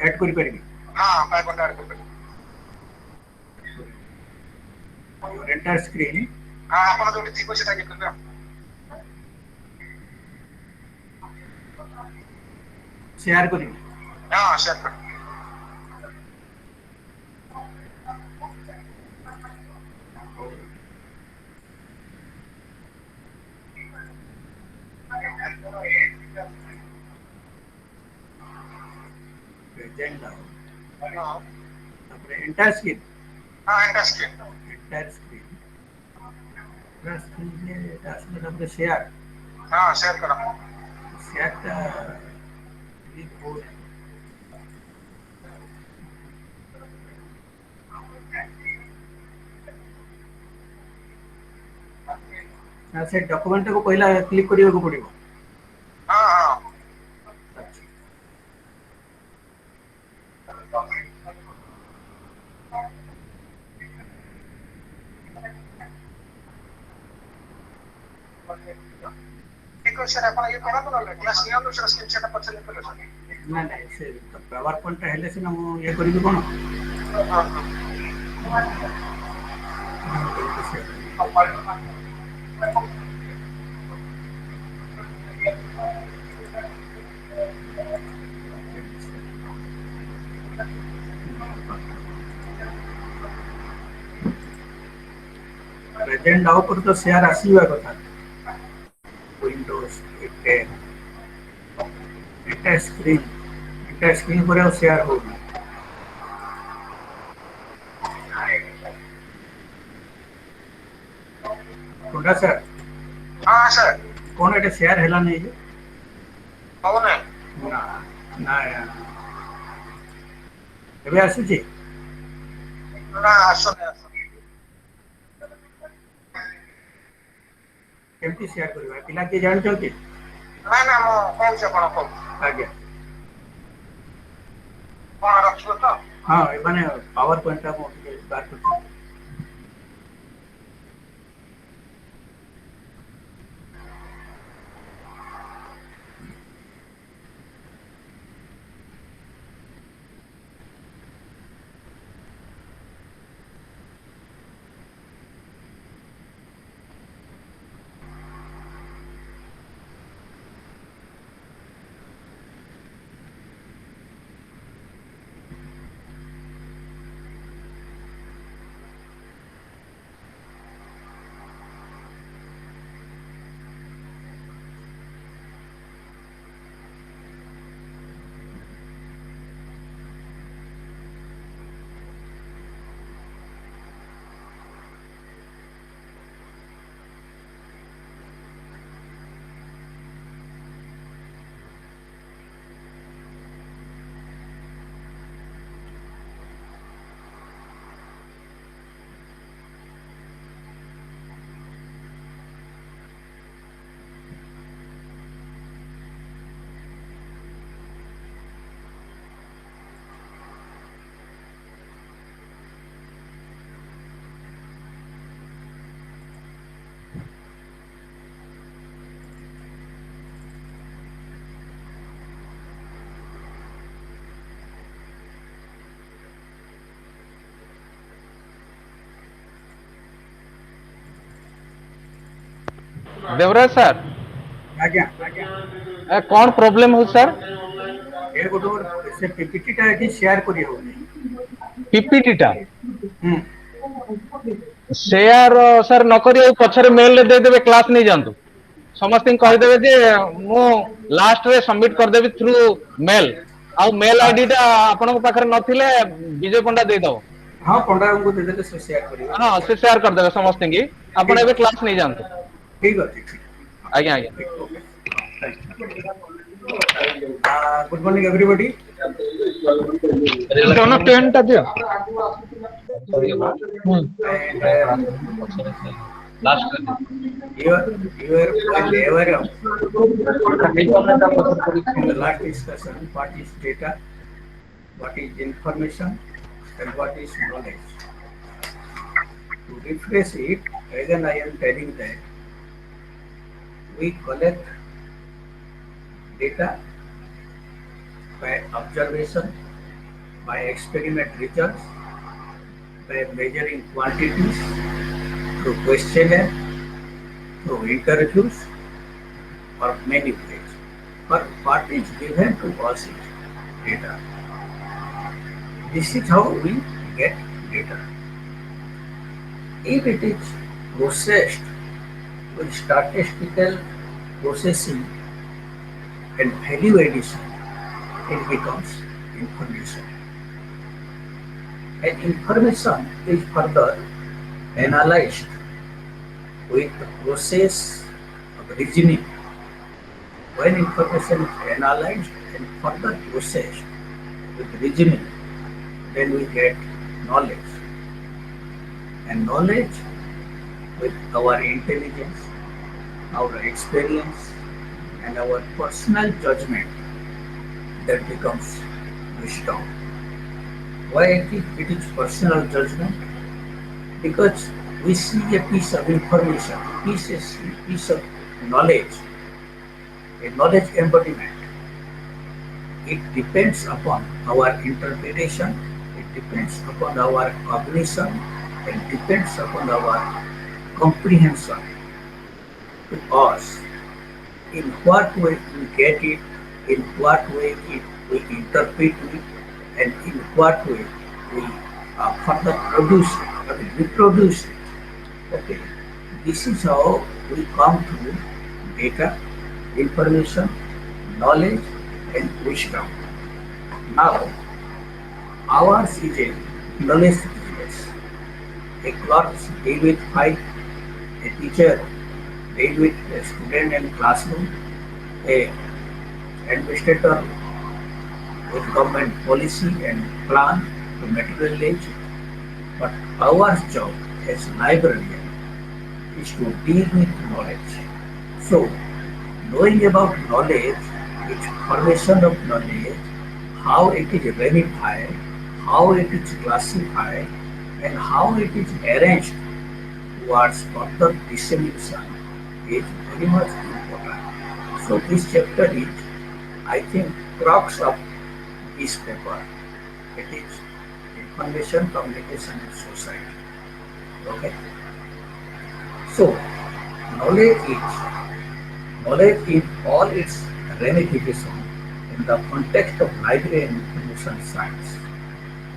Add करि परिबी हां background add कर योर एंटायर स्क्रीन हां आपण जोटी थी सेटा के करबे शेयर करि हां शेयर कर प्रेजेंट आओ हां तापर एंटायर स्क्रीन हां industry entire screen plus screen तापर तापर शेयर हां शेयर करा शेयर ता क्लिक हो से डॉक्यूमेंट को पहला क्लिक करने को पड़िबो हां हां एक सर आपण ये करा तो क्लास निया तो सर स्क्रीनशॉट पर से कर सर ना ना से पावर पॉइंट हेले से ना मु ये करबी कोन हां प्रेजेंट आओ पर तो शेयर आसीबा कथा विंडोज 10 एंटायर स्क्रीन पर शेयर हो कोडा सर हां सर कोन एटा शेयर हैला नहीं जे कौन है ना ना एबे आसु छी ना आसो केमती शेयर करबा पिला के जान चलती ना ना मो कौन से कोन को आगे कोन रखियो तो हां माने पावर पॉइंट का मो बात करती देवराज सर आज्ञा कौन प्रॉब्लम हो सर ए गोटो से पीपीटी टा एठी शेयर करी हो पीपीटी टा हम शेयर सर न करी पछरे मेल रे दे देबे क्लास नहीं जानतु समस्त कह देबे जे मु लास्ट रे सबमिट कर देबी थ्रू मेल आ मेल आईडी टा आपन को पाखरे नथिले विजय पंडा दे दो हां पंडा को दे देले से शेयर करी हां से शेयर कर देबे समस्त की आपन एबे क्लास नहीं जानतु ठीक है आज्ञा आज्ञा गुड मॉर्निंग एवरीबॉडी दोनों 10 टा दियो last you are well aware of in the last discussion what is data, what is information and what is knowledge. To refresh it, again I am telling that we collect data by observation, by experiment results, by measuring quantities, through questionnaire, through interviews, or many ways. But what is given to us is data. This is how we get data. If it is processed with statistical processing and value addition, it becomes information. And information is further analyzed with the process of reasoning. When information is analyzed and further processed with reasoning, then we get knowledge. And knowledge with our intelligence, our experience, and our personal judgment, that becomes wisdom. Why it is personal judgment? Because we see a piece of information, piece of knowledge, a knowledge embodiment. It depends upon our interpretation, it depends upon our cognition, it depends upon our comprehension to us. In what way we get it, in what way we interpret it, and in what way we further produce it, reproduce it. Okay, this is how we come to data, information, knowledge, and wisdom. Now, ours is a knowledge business. A clerk deal with file, a teacher deal with a student and classroom, a administrator with government policy and plan to materialize. But our job as librarian is to deal with knowledge. So, knowing about knowledge, its formation of knowledge, how it is verified, how it is classified, and how it is arranged towards further dissemination is very much important. So this chapter is, I think, crux of this paper. It is information, communication, and society. Okay. So knowledge in all its ramification in the context of library and information science.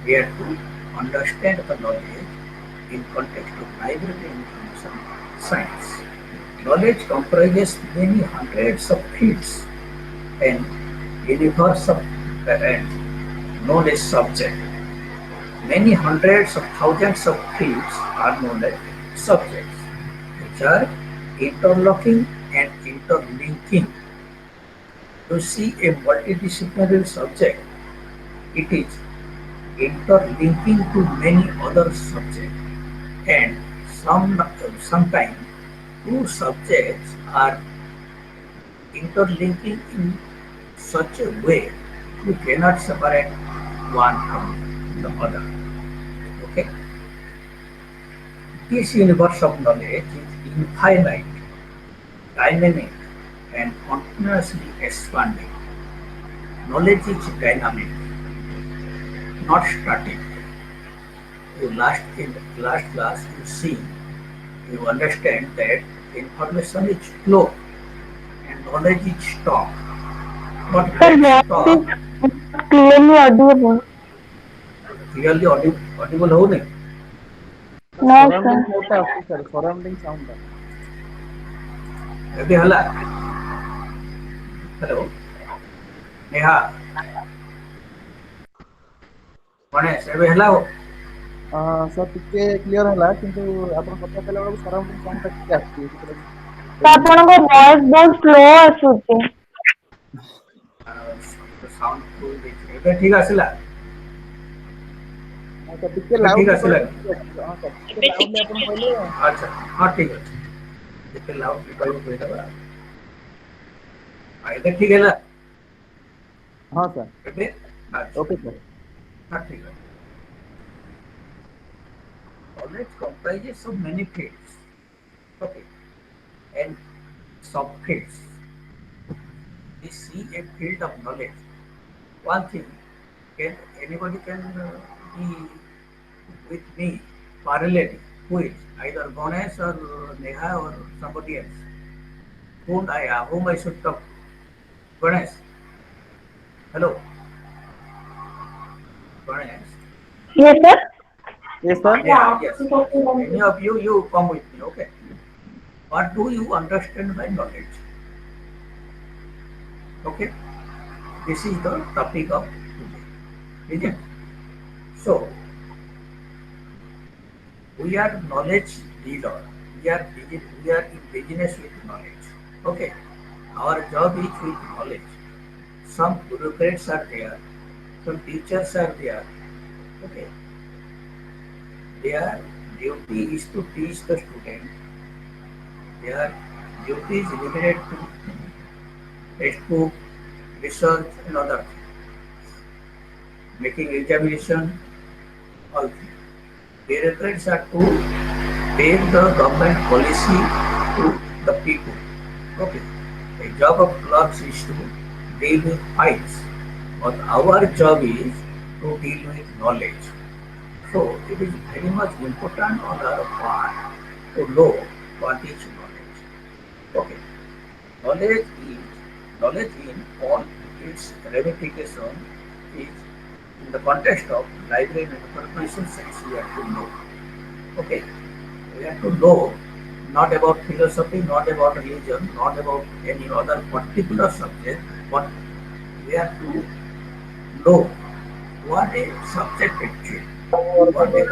We have to understand the knowledge in context of library and information science. Knowledge comprises many hundreds of fields and universe of known as subject. Many hundreds of thousands of fields are known as subjects, which are interlocking and interlinking. To see a multidisciplinary subject, it is interlinking to many other subjects, and sometimes two subjects are interlinking in such a way you cannot separate one from the other. Okay? This universe of knowledge is infinite, dynamic, and continuously expanding. Knowledge is dynamic, not static. In last class you understand that information is flow and knowledge is stock. But Sir, that what is stock clearly audible? clearly audible होने. No, surrounding sir. ସାଉଣ୍ଡଟା ଆସୁଛି sir surrounding ସାଉଣ୍ଡଟା ଏବେ ହେଲା. Hello, Neha. Ganesh ଏବେ ହେଲା. Sir ଟିକେ clear ହେଲା କିନ୍ତୁ ଆପଣ କଥା କହିଲା ବେଳକୁ ସରାଉଣ୍ଡିଂ ସାଉଣ୍ଡଟା ଟିକେ ଆସୁଛି ସେଥିଲାଗି ତ ଆପଣଙ୍କ ଭଏସ ବହୁତ ସ୍ଲୋ ଆସୁଛି। ସାଉଣ୍ଡ ଫୁଲ ଦେଇଛି. ଏବେ ଠିକ ଆସିଲା. ସାର୍ ଟିକେ ଏବେ ଠିକ ଲାଉଡଲି ଆସିଲା. ହଁ ସାର୍ ଟିକେ ଲାଉଡଲି ଆପଣ କହିଲେ ଆଚ୍ଛା, ହଁ ଠିକ ଅଛି. ଟିକେ ଲାଉଡଲି କହିବୁ କହିଦେବା. ଏବେ ଠିକ ହେଲା. ହଁ ସାର୍ ଏବେ ଓକେ ସାର୍ ହଁ ଠିକ ଅଛି. Knowledge comprises of many fields, okay, and subfields. We see a field of knowledge one thing. Can anybody can be with me parallel with either Ganesh or Neha or somebody else? Whom I should talk? Ganesh. Hello, Ganesh. Yes, sir. Yes, sir. Neha. Yes. Yes. Any of you, you come with me. Okay. What do you understand by knowledge? Okay. This is the topic of today. Is it? So we are knowledge dealer. We are in business with knowledge. Okay. Our job is with knowledge. Some bureaucrats are there. Some teachers are there. Okay. Their duty is to teach the student. Their duty is limited to textbook, research, and other things. Making examination, all things. Bureaucrats are to take the government policy to the people. Okay. The job of clerks is to deal with files, but our job is to deal with knowledge. So it is very much important on our part to know what is knowledge. Okay. Knowledge is knowledge in all its ramification is in the context of library and information science we have to know. Okay. We have to know not about philosophy, not about religion, not about any other particular subject, but we have to know what a subject actually. What a,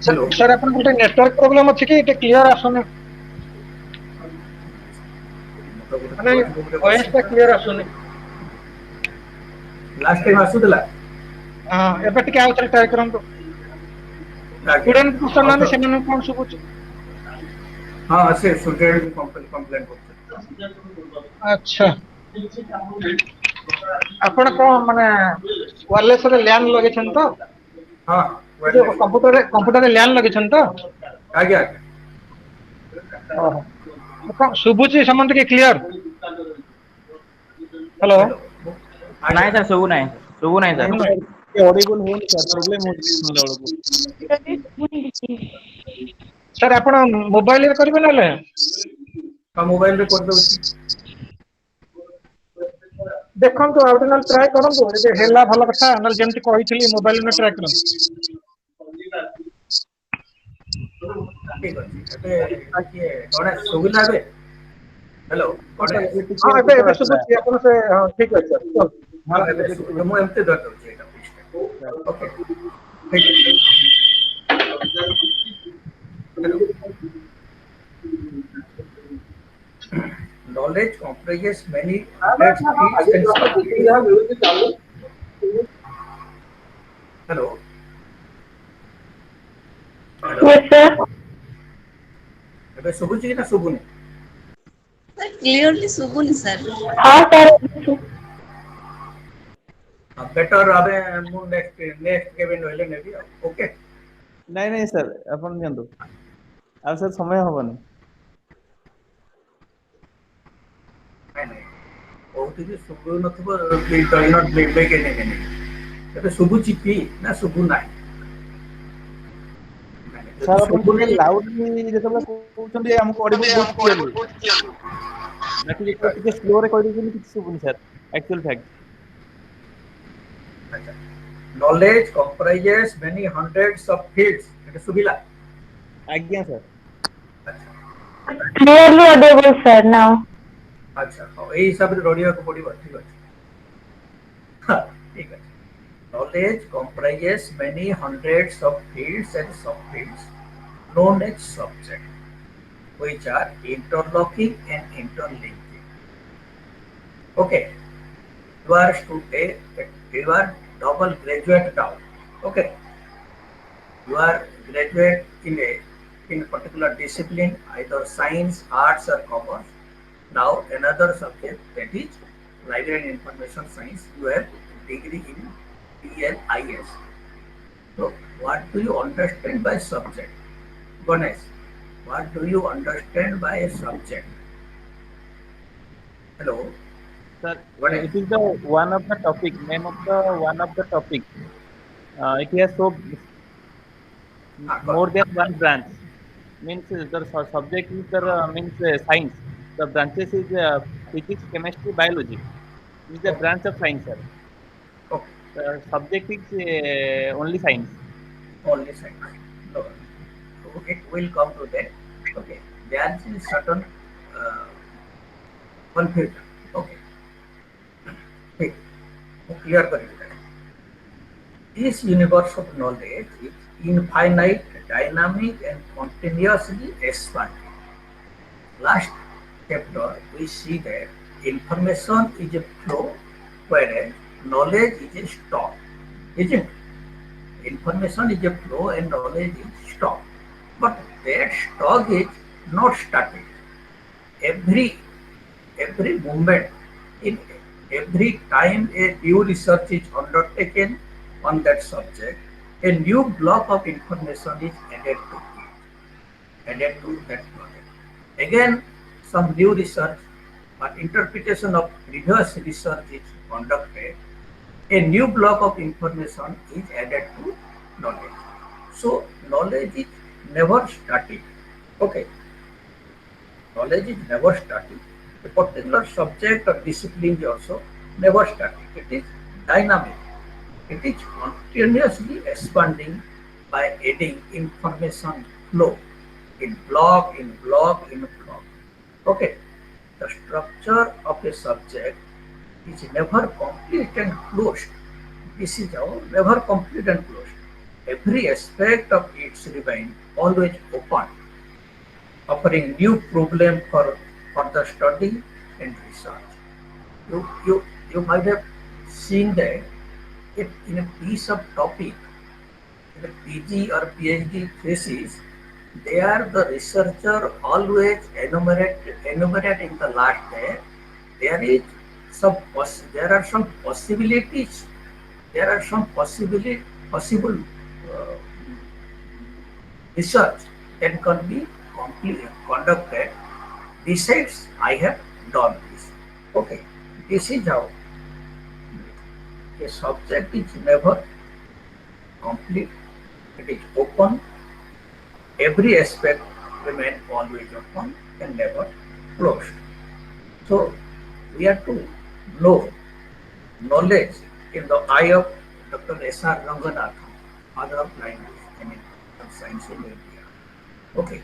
hello. Sir आपन गोटे network problem अछि कि एटे clear आसुने माने voice टा clear आसुने last time आସୁଥିଲା हां एबे टिके आउतर try करंतो student question नाने सेमन कोन सुबुची हाँ से स्टूडेंट कंप्लेंट करते अच्छा आपण को माने वायरलेस रे लैन लगे छन तो हाँ जो कंप्यूटर रे लैन लगे छन तो आगे ओहो सुबुची समंत के क्लियर हेलो नहीं सर सब नहीं सर नहीं सर ये ऑडिबल होनी सर प्रॉब्लम होती है सुनला बेलको सर आपण मोबाइल रे करबे नाले हाँ मोबाइल रे कर दउची देखम तो आउटनल ट्राई करम तो जे हेला भलो कथा नल जेंति कहितली मोबाइल में ट्राई करम ठीक अछि एबे किए गणेश सुविला बे हेलो गणेश हां एबे सुबुची आपण से हां ठीक है सर चल हाँ एबे मु एमते दर दउची एटा ओके ठीक है hello knowledge comprises many hundreds fields and subfields. Hello. Yes, sir. ଏବେ ଶୁଭୁଛି କି ନା ଶୁଭୁନି सर क्लियरली सुबुनी सर हाँ सर ବେଟର ଆମେ ମୁଁ ନେକ୍ସଟ କେବେ ନହେଲେ ନେବି ଆଉ ଓକେ नहीं नहीं सर अपन नियंतु आ सर समय होबनी ନାଇଁ ନାଇଁ କହୁଥିଲି ଶୁଭୁ ନଥିବ please do not break any ଏବେ ଶୁଭୁଛି କି ନା ଶୁଭୁ ନାହିଁ सर अपन टिके लाउडली जेतबे कहउछन हमको ऑडिबल बहुत क्लियरली बाकी जेतबे टिके स्लो रे कहि दिछन किछ सुबुनी sir actual fact knowledge comprises many hundreds of fields এটা ଶୁଭିଲା आज्ञा sir clearly audible, sir. Now. ଆଚ୍ଛା ହଉ ଏଇ ହିସାବରେ ରହିବାକୁ ପଡିବ ଠିକ ଅଛି ଠିକ ଅଛି knowledge comprises many hundreds of fields and subfields known as subjects which are interlocking and interlinking okay you are double graduate now okay you are graduate in a particular discipline either science arts or commerce now another subject that is library and information science you have degree in PLIS so what do you understand by subject Ganesh what do you understand by a subject hello Sir, What is it is the one of the topic, name of the one of the topic. It has so more than one branch. Means the subject is the means science. The branches is physics, chemistry, biology. This is the okay, branch of science, sir. okay, The subject is only science. only science. No, it will come to that. Okay, there is certain uh, confusion. Okay, wait, clear for you. This universe of knowledge is infinite, dynamic, and continuously expanding. Last chapter, we see that information is a flow, whereas knowledge is a stock. Isn't it? Information is a flow and knowledge is stock. But that stock is not static. Every every moment, in every time a new research is undertaken on that subject, a new block of information is added to that knowledge. Again, some new research or interpretation of previous research is conducted. A new block of information is added to knowledge. So knowledge is never static. Okay, knowledge is never static. A particular subject or discipline is also never static. It is dynamic. It is continuously expanding by adding information flow in block, in block, in block. Okay. The structure of a subject is never complete and closed. This is how never complete and closed. Every aspect of its remains always open, offering new problem for the study and research. You might have seen that if in a piece of topic, in a PG or PhD thesis, there the researcher always enumerate in the last day, there is there are some possibilities, there are some possible uh, research that can be conducted. Besides, I have done this. Okay, this is how a subject is never complete. It is open. Every aspect remains always open and never closed. So we have to know knowledge in the eye of Dr. S.R. Ranganathan, father of language and science in India. Okay,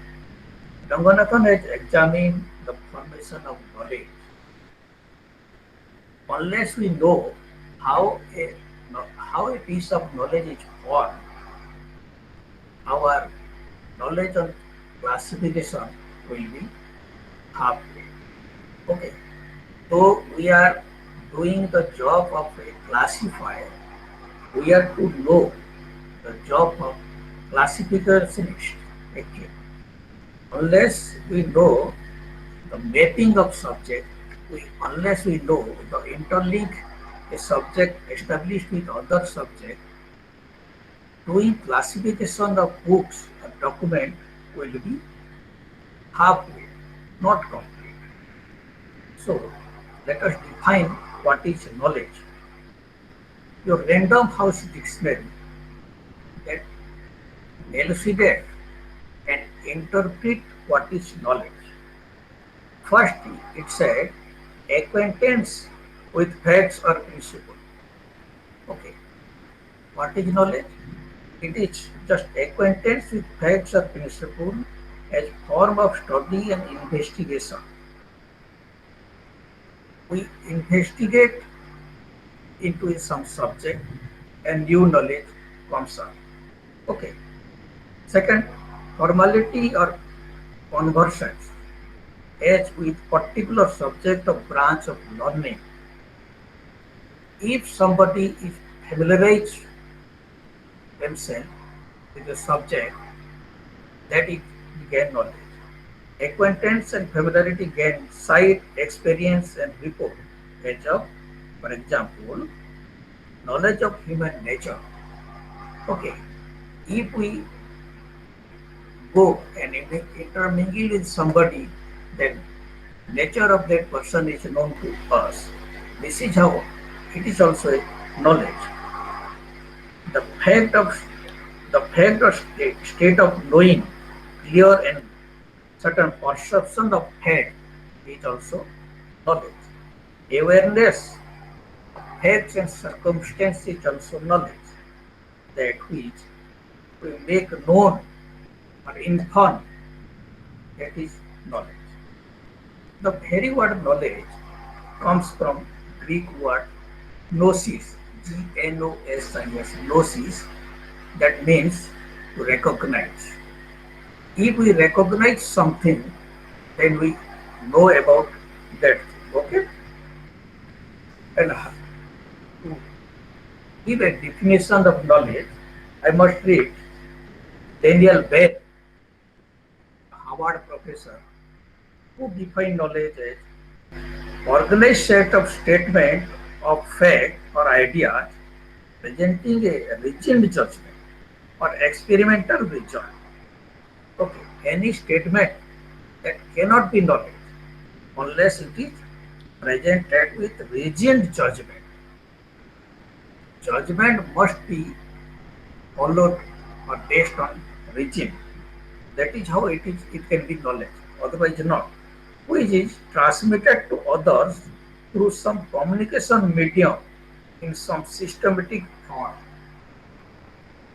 Ranganathan has examined the formation of knowledge. Unless we know how a how a piece of knowledge is formed, our knowledge on classification will be halfway. Okay, so we are doing the job of a classifier. We are to know the job of classificationist. Actually, unless we know the mapping of subject, unless we know the interlink a subject established with other subject, doing classification of books or document will be halfway, not complete. So let us define what is knowledge. Your random house dictionary that elucidate and interpret what is knowledge. First, it said acquaintance with facts or principle. Okay, what is knowledge? It is just acquaintance with facts or principle as form of study and investigation. We investigate into some subject and new knowledge comes up. Okay. Second, formality or conversions as with particular subject or branch of learning. If somebody is familiarized themselves with a subject, that is gain knowledge. Acquaintance and familiarity gain sight, experience, and report. As of, for example, knowledge of human nature. Okay, if we go and intermingle with somebody, then nature of that person is known to us. This is how it is also a knowledge. The fact of state of knowing, clear and certain perception of fact is also knowledge. Awareness of facts and circumstances is also knowledge. That which we make known or inform, that is knowledge. The very word knowledge comes from Greek word gnosis, G-N-O-S-I-S, gnosis, that means to recognize. If we recognize something, then we know about that thing. Okay? And to give a definition of knowledge, I must read Daniel Bell, Harvard professor, who defined knowledge as organized set of statement of fact or ideas presenting a reasoned judgment or experimental result. Okay, any statement that cannot be knowledge unless it is presented with reasoned judgment. Judgment must be followed or based on reason. That is how it can be knowledge, otherwise not. Which is transmitted to others through some communication medium in some systematic form.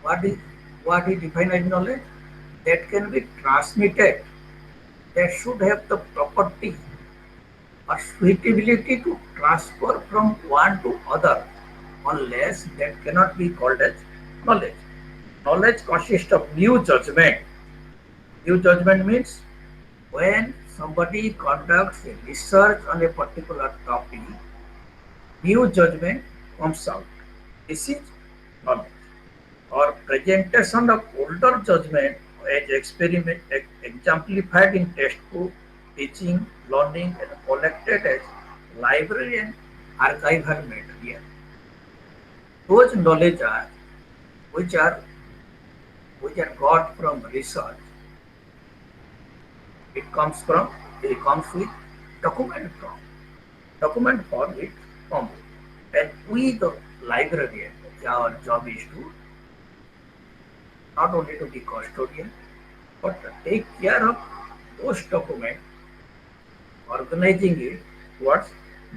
What is what is defined as knowledge? That can be transmitted, that should have the property or suitability to transfer from one to other, unless that cannot be called as knowledge. Knowledge consists of new judgment. New judgment means when somebody conducts a research on a particular topic, new judgment comes out. This is knowledge. Or presentation of older judgment as experiment exemplified in textbook, teaching, learning, and collected as library and archival material. Those knowledge are which are got from research. It comes with document form. Document form it comes. And we the librarian, our job is to not only to be custodian, but to take care of those documents, organizing it towards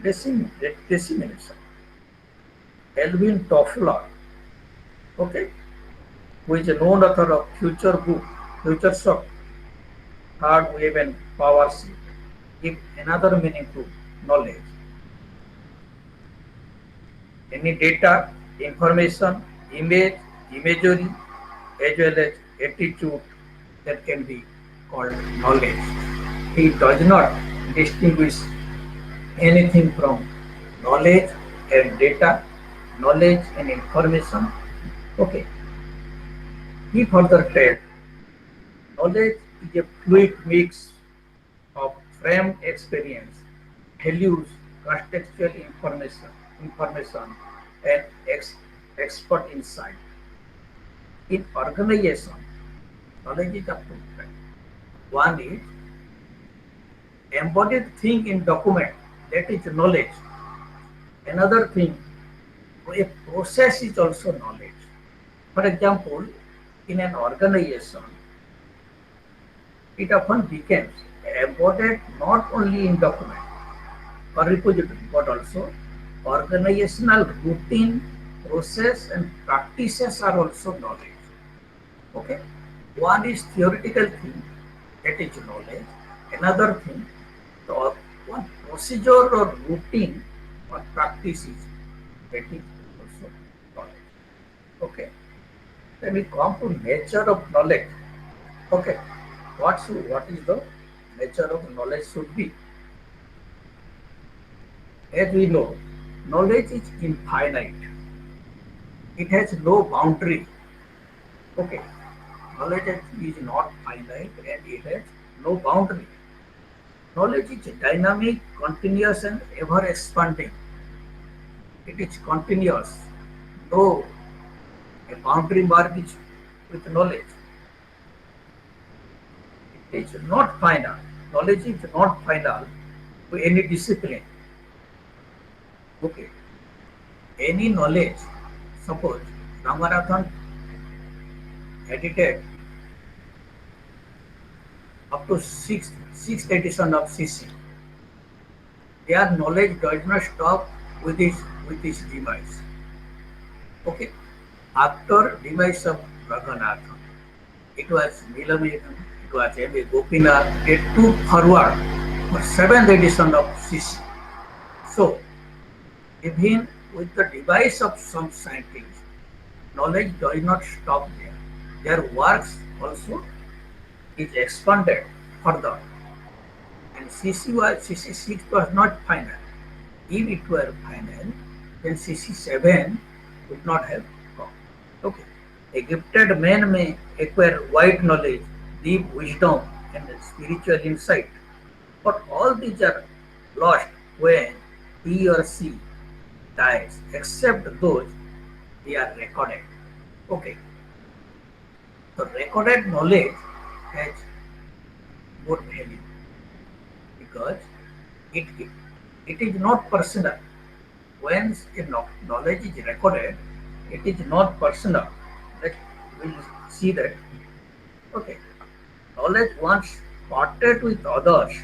dissemination. Alvin Toffler, okay, who is a known author of Future Book, Future Shock, Third Wave and Power Shift, give another meaning to knowledge. Any data, information, image, imagery, as well as attitude that can be called knowledge. He does not distinguish anything from knowledge and data, knowledge and information. Okay. He further said, knowledge is a fluid mix of framed experience, values, contextual information and expert insight. In organization, knowledge is up to five. One is embodied thing in document, that is knowledge. Another thing, a process is also knowledge. For example, in an organization, it often becomes embodied not only in document or repository, but also organizational routine, process and practices are also knowledge. Okay, one is theoretical thing, that is knowledge. Another thing, the one procedure or routine or practices, that is also knowledge. Okay, then we come to nature of knowledge. Okay, what is the nature of knowledge should be? As we know, knowledge is infinite. It has no boundary. Okay, knowledge is not finite and it has no boundary. Knowledge is dynamic, continuous and ever expanding. It is continuous. No a boundary mark is with knowledge. It is not final. Knowledge is not final to any discipline. Okay. Any knowledge, suppose Ramanathan edited up to six edition of CC. Their knowledge does not stop with his device. Okay. After device of Raghunathan, it was Nilamegan, it was M.A. Gopinath, they took forward for seventh edition of CC. So, even with the device of some scientists, knowledge does not stop there. Their works also is expanded further. And CC6 was not final. If it were final, then CC7 would not have come. Okay. A gifted man may acquire wide knowledge, deep wisdom, and spiritual insight. But all these are lost when he or she dies, except those they are recorded. Okay. So recorded knowledge has more value because it, it, it is not personal. When knowledge is recorded, it is not personal. Let we will see that. Okay. Knowledge once parted with others,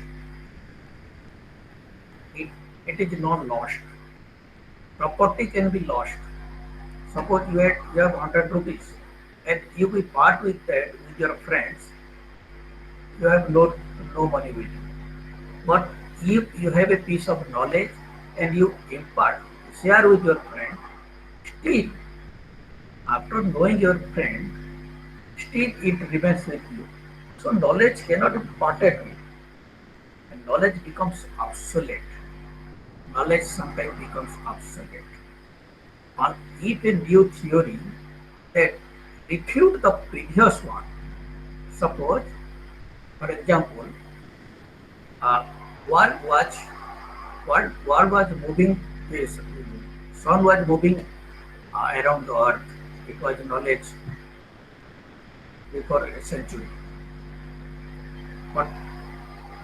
it, it is not lost. Property can be lost. Suppose you have 100 rupees and you will part with that with your friends, you have no money with you. But if you have a piece of knowledge and you impart, share with your friend, still after knowing your friend, still it remains with you. So knowledge cannot be parted with, and knowledge becomes obsolete. Knowledge sometimes becomes obsolete. Or if a new theory that refute the previous one, suppose, for example, uh, world was world was moving, this sun was moving around the earth. It was knowledge before a century. But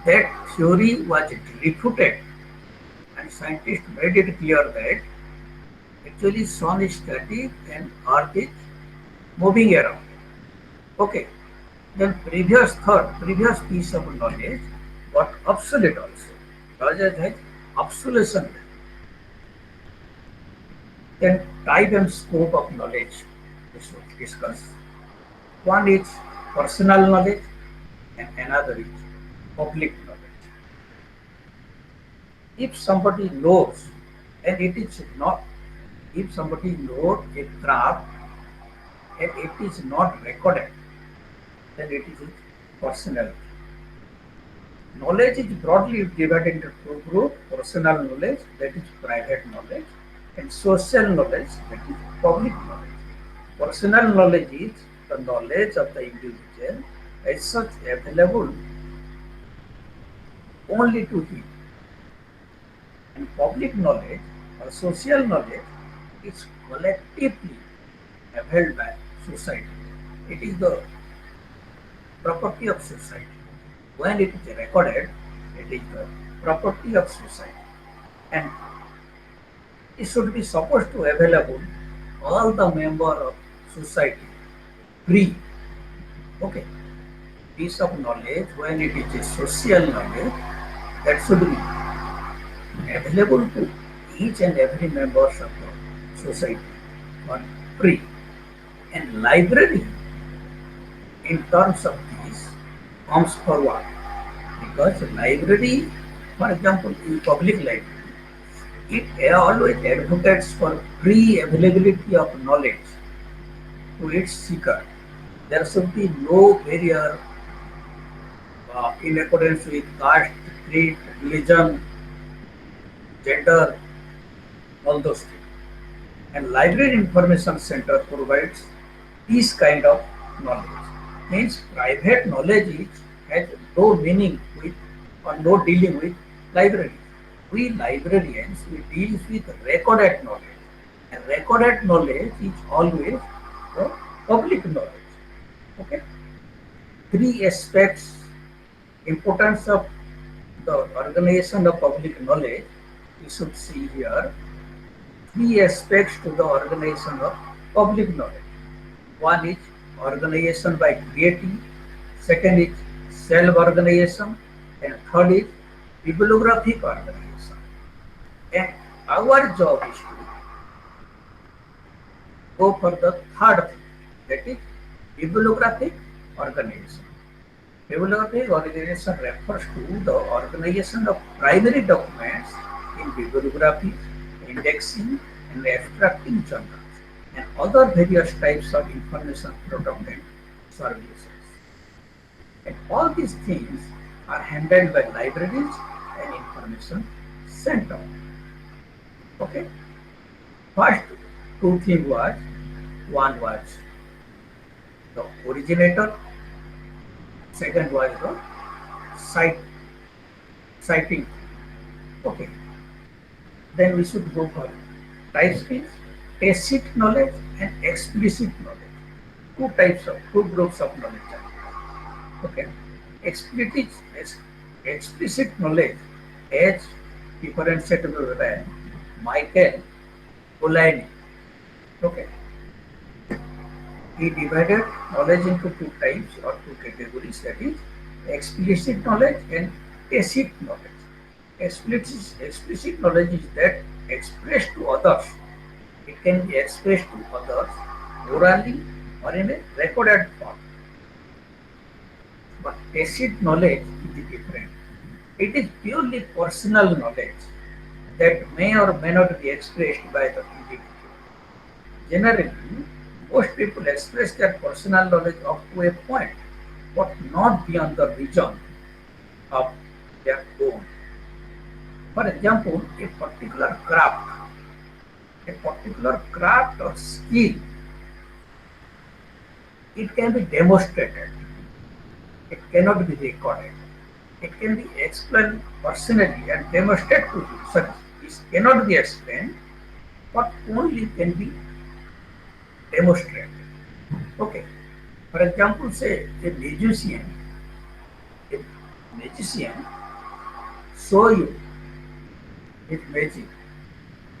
that theory was refuted and scientists made it clear that actually sun is static and earth is moving around. Okay. Then previous piece of knowledge got obsolete also. Knowledge has obsolescence. Then type and scope of knowledge we should discuss. One is personal knowledge and another is public knowledge. If somebody knows and it is not, if somebody knows a craft and it is not recorded, then it is personal. Knowledge is broadly divided into two groups: personal knowledge, that is private knowledge, and social knowledge, that is public knowledge. Personal knowledge is the knowledge of the individual as such available only to him. And public knowledge or social knowledge is collectively held by society. It is the property of society. When it is recorded, it is the property of society. And it should be supposed to available all the member of society free. Okay. Piece of knowledge, when it is a social knowledge, that should be available to each and every member of the society for free. And library, in terms of this, comes forward because library, for example, in public library, it always advocates for free availability of knowledge to its seeker. There should be no barrier in accordance with caste, creed, religion, gender, all those things. And library information center provides this kind of knowledge. Means private knowledge has no meaning with or no dealing with library. We librarians, we deal with recorded knowledge. And recorded knowledge is always the public knowledge. Okay? Three aspects, importance of the organization of public knowledge, we should see here. three aspects to the organization of public knowledge. One is organization by creating, second is self-organization, and third is bibliographic organization. And our job is to go for the third thing, that is bibliographic organization. Bibliographic organization refers to the organization of primary documents in bibliography, indexing, and abstracting journals, and other various types of information product and services. And all these things are handled by libraries and information center. Okay. First two things was, one was the originator, second was the citing. Okay. Then we should go for types: tacit knowledge and explicit knowledge. Two groups of knowledge. Okay. Explicit, explicit knowledge as differentiated by Michael Polanyi. Okay. He divided knowledge into two types or two categories, that is explicit knowledge and tacit knowledge. Explicit knowledge is that expressed to others. It can be expressed to others orally or in a recorded form. But tacit knowledge is different. It is purely personal knowledge that may or may not be expressed by the individual. Generally, most people express their personal knowledge up to a point, but not beyond the region of their own. For example, a particular craft or skill, it can be demonstrated. It cannot be recorded. It can be explained personally and demonstrated to you. So it cannot be explained, but only can be demonstrated. Okay. For example, say a magician show you his magic,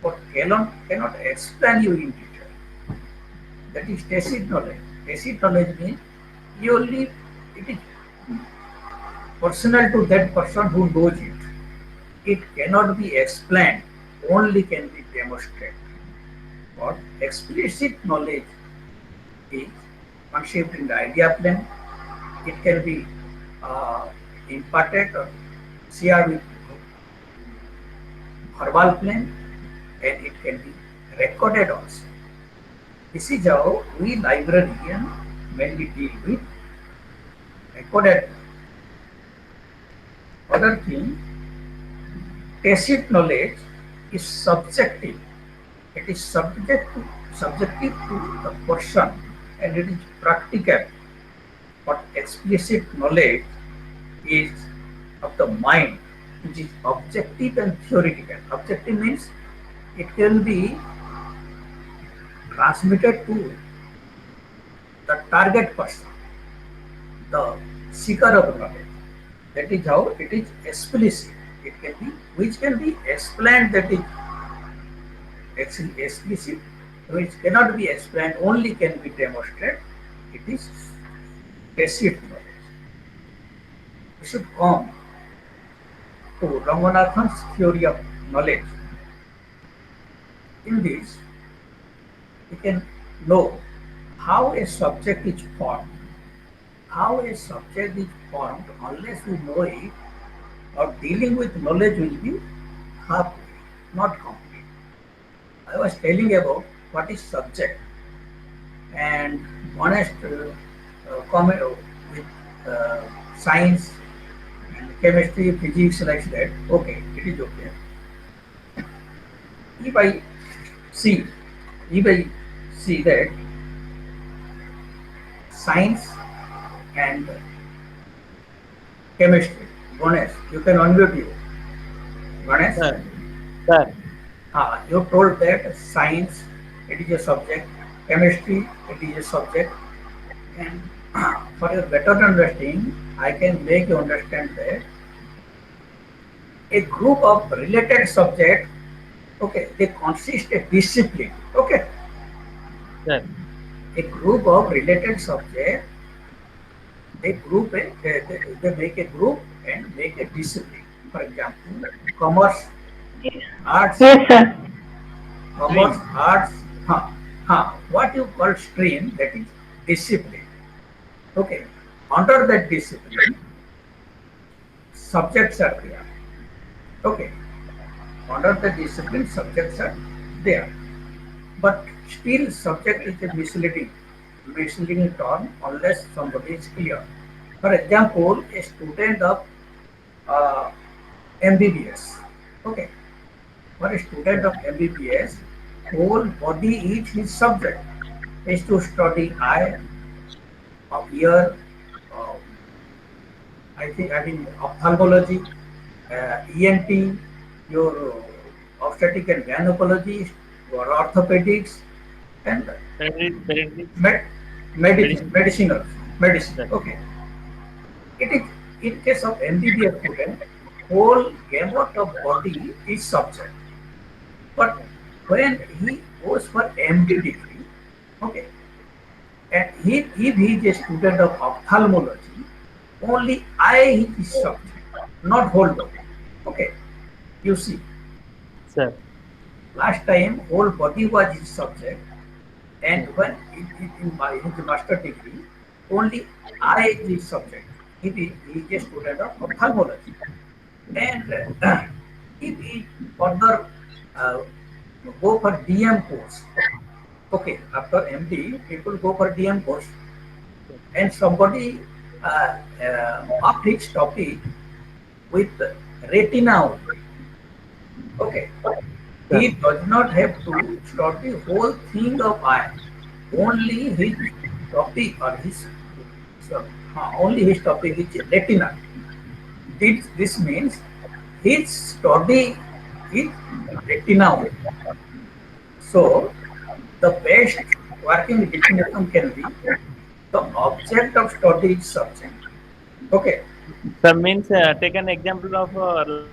but cannot explain you in detail. That is tacit knowledge. Tacit knowledge means purely it is personal to that person who knows it. It cannot be explained, only can be demonstrated. But explicit knowledge is conceived in the idea plane. It can be imparted or shared with verbal plane, and it can be recorded also. This is how we librarians mainly deal with recorded. Other thing, tacit knowledge is subjective. It is subjective to the person, and it is practical. But explicit knowledge is of the mind, which is objective and theoretical. Objective means it can be transmitted to the target person, the seeker of knowledge. That is how it is explicit. It can be, which can be explained, that is explicit, which cannot be explained, only can be demonstrated. It is tacit knowledge. We should come to Ranganathan's theory of knowledge. In this, we can know how a subject is formed. How a subject is formed, unless we know it, or dealing with knowledge will be half, not complete. I was telling about what is subject, and honest comment with science and chemistry, physics, like that. Okay, it is okay. If I see that science and chemistry, Ganesh, you can unmute you. Ganesh? Sir. You told that science, it is a subject, chemistry, it is a subject, and for your better understanding, I can make you understand that a group of related subjects Okay, they consist a discipline. Okay, sir. a group of related subjects. They make a group and make a discipline. For example, commerce, arts, Yes, sir. commerce, Stream. arts. What you call stream, that is discipline. Okay, under that discipline, subjects are there. Okay, under the discipline, subjects are there. But still, subject is a misleading term unless somebody is clear. For example, a student of uh, MBBS. Okay, for a student of MBBS, whole body is his subject. Is to study eye, ear, uh, I think ophthalmology, ENT, your obstetric and gynecology, your orthopedics, and Parentheses. med- medicine, Medicine. medicine also, medicine. Sir. Okay. It is in case of MBBS student, whole gamut of body is subject. But when he goes for MD degree, okay, and if he is a student of ophthalmology, only eye is his subject, not whole body. Okay, you see, Sir. last time whole body was his subject, and when in his master degree, only eye is his subject. He is a student of ophthalmology. And if he further uh, go for DM course, okay, after MD, people go for DM course, and somebody upped his topic with retina only. Okay, Sir. he does not have to study whole thing of eye, only his topic or his so, only his topic is retina. This means his study is retina only. So the best working definition can be the object of study is subject. Okay. Sir means take an example of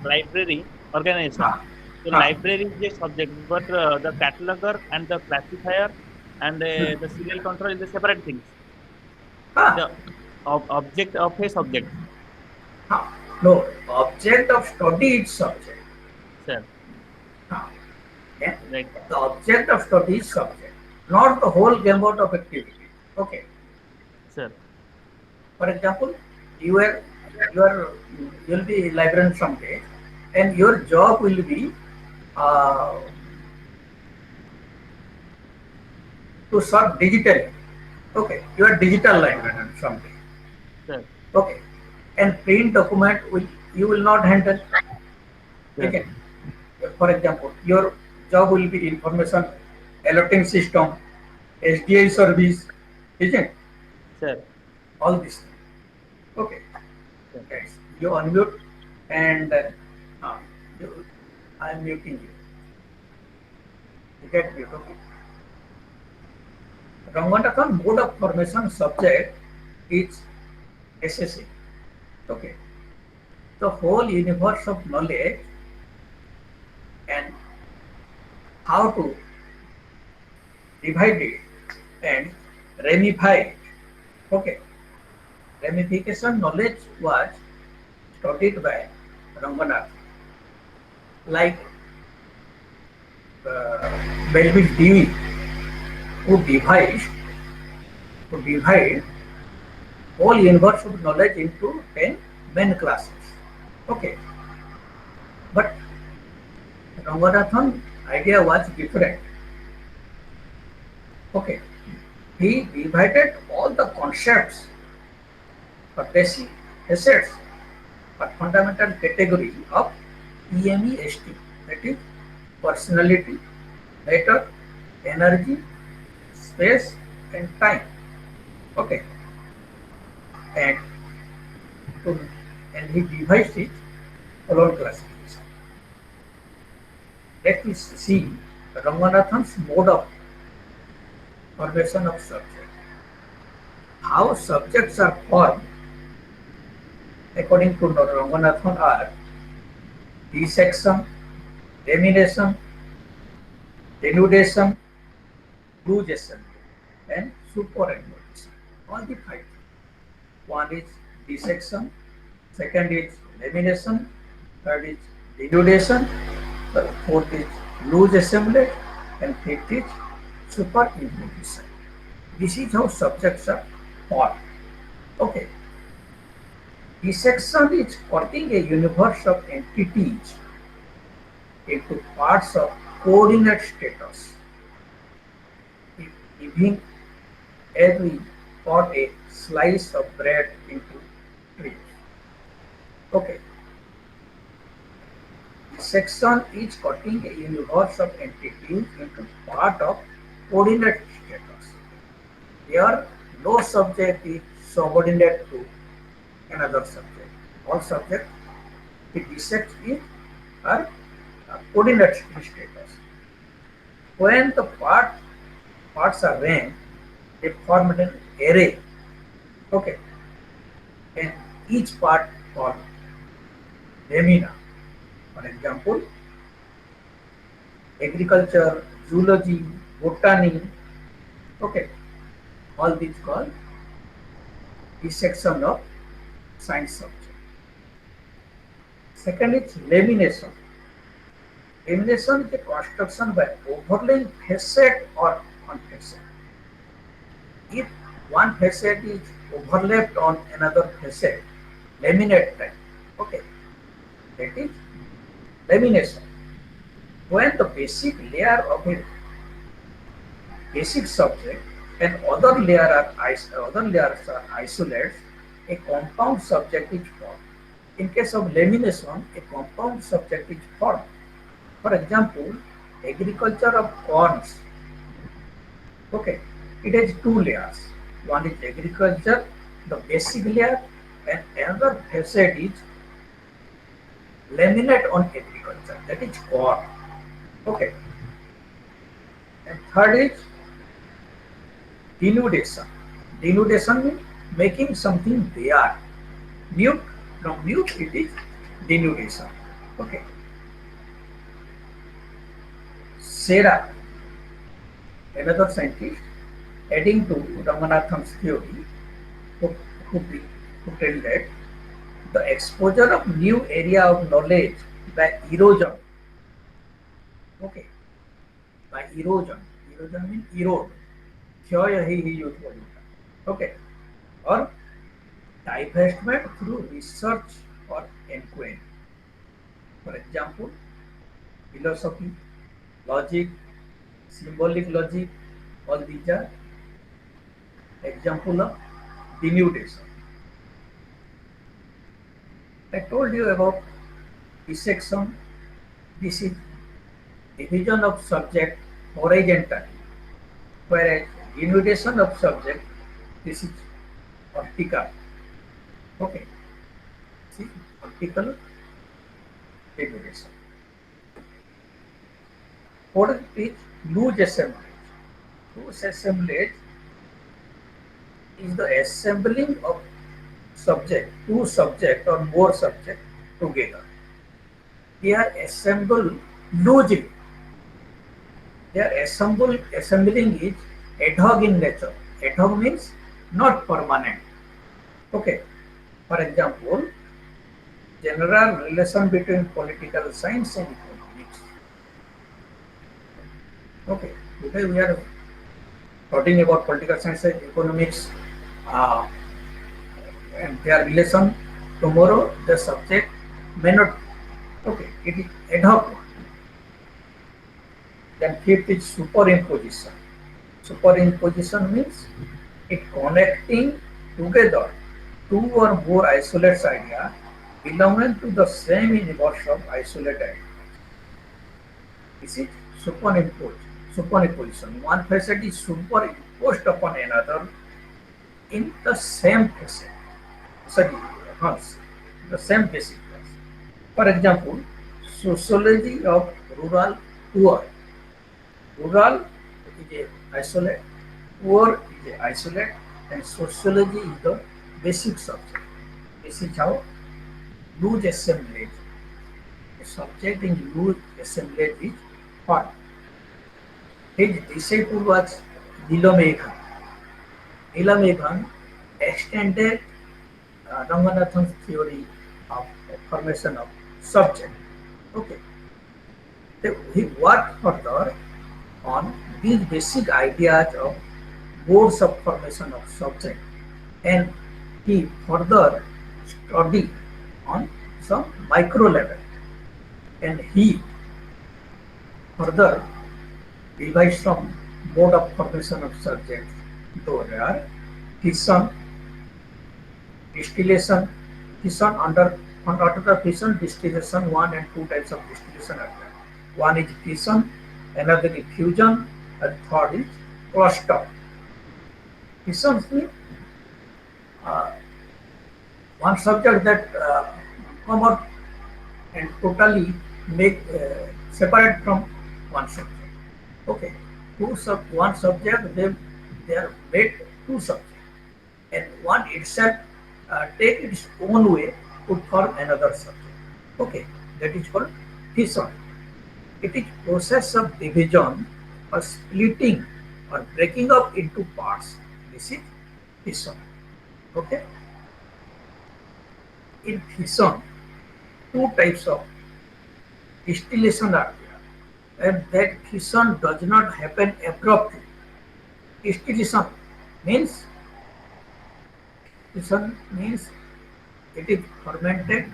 library organization. Huh. So Huh. library is a subject, but the cataloger and the classifier and Hmm. the serial control is the separate things. Huh. The object of a subject. Huh. No, object of study is subject. Sir. Huh. Yeah. Right. The object of study is subject, not the whole gamut of activity. Okay. Sir. For example, you are you are you'll be librarian someday, and your job will be uh, to serve digitally. Okay, you are digital librarian someday. Sir. Okay, and print document will you will not handle. Sir. Okay, for example, your job will be information alerting system, SDI service, isn't it? Sir. All this. Okay, Sir. yes. You unmute and you, I am muting you. You get mute. Okay. Ranganathan mode of formation subject is SSA. Okay. The whole universe of knowledge and how to divide it and ramify it. Okay. Ramification knowledge was studied by Ranganath, like Melville Dewey, who divide whole universe of knowledge into 10 main classes. Okay, but Ranganathan's idea was different. Okay, he divided all the concepts or basic assets or fundamental category of EMEST, that is personality, matter, energy, space, and time. Okay, and to, and he devised it following classification. Let us see Ranganathan's mode of formation of subject. How subjects are formed according to Ranganathan are dissection, lamination, denudation, loose assembly, and superimposition. All the five. One is dissection, second is lamination, third is denudation, the fourth is loose assembly, and fifth is superimposition. This is how subjects are taught. Okay. Dissection is cutting a universe of entities into parts of coordinate status, giving every cut a slice of bread into trees. Okay. Dissection is cutting a universe of entities into part of coordinate status. Here, no subject is subordinate to another subject. All subjects it dissects it are coordinate status. When the parts are ranked, they form an array. Okay, and each part called lamina. For example, agriculture, zoology, botany. Okay, all these called dissection of science subject. Second is lamination. Lamination is a construction by overlaying facet or on facet. If one facet is overlapped on another facet, laminate type. Okay, that is lamination. When the basic layer of a basic subject and other layers are isolated, a compound subject is formed. In case of lamination, a compound subject is formed. For example, agriculture of corns. Okay, it has two layers. One is agriculture, the basic layer, and another facet is laminate on agriculture, that is corn. Okay, and third is denudation. Denudation means making something bare. Mute, from mute it is denudation. Okay. Serra, another scientist, adding to Ramanathan's theory, who, who tell that the exposure of new area of knowledge by erosion. Okay, by erosion. Erosion means erode. He used. Okay, or divestment through research or inquiry. For example, philosophy, logic, symbolic logic, all these are example of denudation. I told you about dissection. This is division of subject horizontally, whereas denudation of subject, this is vertical. Okay, see, vertical denudation. Fourth is loose assemblage. Loose assemblage is the assembling of two subject or more subject together. They are assembled loosely. Their assembling is ad hoc in nature. Ad hoc means not permanent. Okay. For example, general relation between political science and economics. Okay. Today we are talking about political science and economics and their relation. Tomorrow the subject may not. Okay, it is ad hoc. Then fifth is superimposition. Superimposition means it connecting together two or more isolated ideas belonging to the same universe of isolated ideas. This is superimposition. One facet is superimposed upon another in the same facet. The same basic class. For example, sociology of rural poor. Rural is a isolate, poor is a isolate, and sociology is the basic subject. This is how loose assemblage. A subject in loose assemblage is formed. His disciple was Nilamekhan. Nilamekhan extended Ranganathan's theory of formation of subject. Okay. So he worked further on these basic ideas of modes of formation of subject, and he further studied on some micro level, and he further revised some mode of formation of subjects. Those are fission, distillation, fission under the fission distillation, one and two types of distillation are there. One is fission, another is fusion, and third is cluster. Fission means uh, one subject that come out and totally make separate from one subject. Okay, one subject they are made two subjects, and one itself take its own way to form another subject. Okay, that is called fission. It is process of division or splitting or breaking up into parts. This is fission. Okay. In fission, two types of distillation are there, and that fission does not happen abruptly. Distillation means fission means it is fermented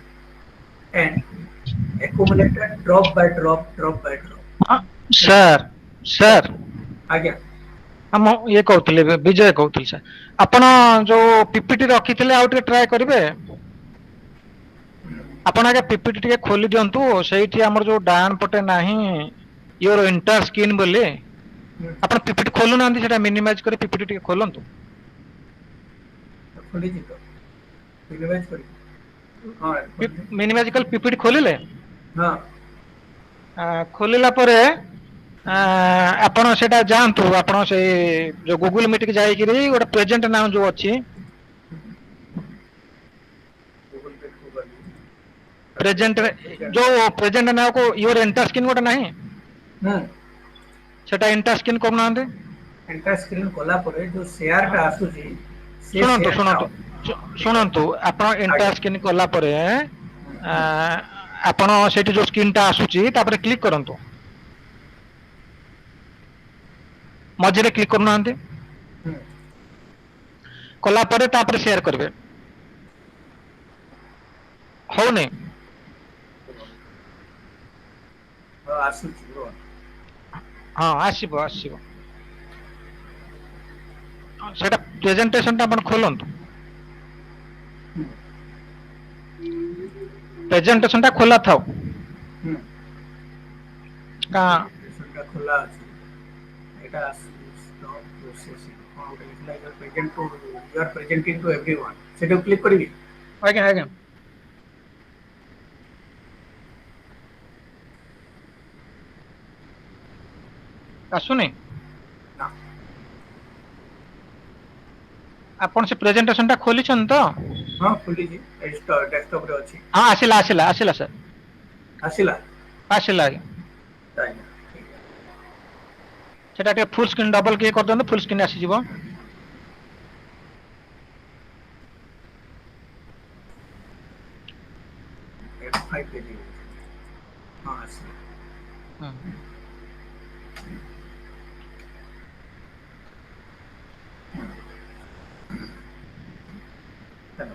and accumulated drop by drop, drop by drop. Sir sir Again, ଆମ ଇଏ କହୁଥିଲେ ବିଜୟ କହୁଥିଲେ sir ଆପଣ ଯୋଉ PPT ରଖିଥିଲେ ଆଉ ଟିକେ try କରିବେ ଆପଣ ଆଜ୍ଞା ପିପିଟି ଟିକେ ଖୋଲି ଦିଅନ୍ତୁ ସେଇଠି ଆମର ଯୋଉ ଡାହାଣ ପଟେ ନାହିଁ ୟୋର ଏଣ୍ଟର ସ୍କ୍ରିନ୍ ବୋଲି ଆପଣ ପିପିଟି ଖୋଲୁନାହାନ୍ତି ସେଟା ମିନିମାଇଜ କରି ପିପିଟି ଟିକେ ଖୋଲନ୍ତୁ ଖୋଲିଛି ତ minimize କରିକି ହଁ ଖୋଲିଛି। ମିନିମାଇଜ କଲେ ପିପିଟି ଖୋଲିଲେ ହଁ ଖୋଲିଲା ପରେ ଆପଣ ସେଟା ଯାଆନ୍ତୁ ଆପଣ ସେଇ ଯୋଉ ଗୁଗୁଲ ମିଟିଂ ଯାଇକିରି ଗୋଟେ ପ୍ରେଜେଣ୍ଟ ନାମ ଯୋଉ ଅଛି ଗୁଗଲ ପେ କୁ ଗଲି ପ୍ରେଜେଣ୍ଟ ଯୋଉ ପ୍ରେଜେଣ୍ଟ ନାମକୁ ୟୁର ଏଣ୍ଟର ସ୍କ୍ରିନ୍ ଗୋଟେ ନାହିଁ ହୁଁ ସେଟା ଏଣ୍ଟର ସ୍କ୍ରିନ୍ କରୁନାହାନ୍ତି ଏଣ୍ଟର ସ୍କ୍ରିନ୍ କଲା ପରେ ଯୋଉ ସେୟାରଟା ଆସୁଛି ସେ ଶୁଣନ୍ତୁ ସେୟାରଟା ଶୁଣନ୍ତୁ ଶୁଣନ୍ତୁ ଆପଣ ଏଣ୍ଟର ଆଜ୍ଞା ସ୍କ୍ରିନ୍ କଲା ପରେ ଆପଣ ସେଇଠି ଯୋଉ ସ୍କ୍ରିନ୍ ଟା ଆସୁଛି ତାପରେ କ୍ଲିକ୍ କରନ୍ତୁ ମଝିରେ କ୍ଲିକ୍ କରୁନାହାନ୍ତି ହୁଁ କଲା ପରେ ତାପରେ ସେୟାର କରିବେ ହଉନି ଆସୁଛି ରୁହ ହଁ ଆସିବ ଆସିବ ସେଟା ପ୍ରେଜେଣ୍ଟେସନ ଟା ଆପଣ ଖୋଲନ୍ତୁ ପ୍ରେଜେଣ୍ଟେସନ ଟା ଖୋଲା ଥାଉ ହୁଁ ପ୍ରେଜେଣ୍ଟେସନଟା ଖୋଲା ଅଛି এটা stop processing କ'ଣ ଗୋଟେ ଲେଖିଲା you are presenting to everyone ସେଟାକୁ କ୍ଲିକ୍ କରିବି ଆଜ୍ଞା ଆଜ୍ଞା ଆସୁନି ନା ଆପଣ ସେ ପ୍ରେଜେଣ୍ଟେସନ ଟା ଖୋଲିଛନ୍ତି ତ ହଁ ଖୋଲିଛି ଡେସ୍କଟପରେ ଅଛି ହଁ ଆସିଲା ଆସିଲା ଆସିଲା ସାର୍ ଆସିଲା ଆସିଲା ଆଜ୍ଞା ଆଜ୍ଞା ଠିକ୍ ଅଛି ସେଟା ଟିକେ ଫୁଲ ସ୍କ୍ରିନ୍ ଡବଲ କ୍ଲିକ୍ କରିଦିଅନ୍ତୁ ଫୁଲ ସ୍କ୍ରିନ୍ ଆସିଯିବ F5 ଦେଲି ହଁ ଆସିଲା ଚାଲ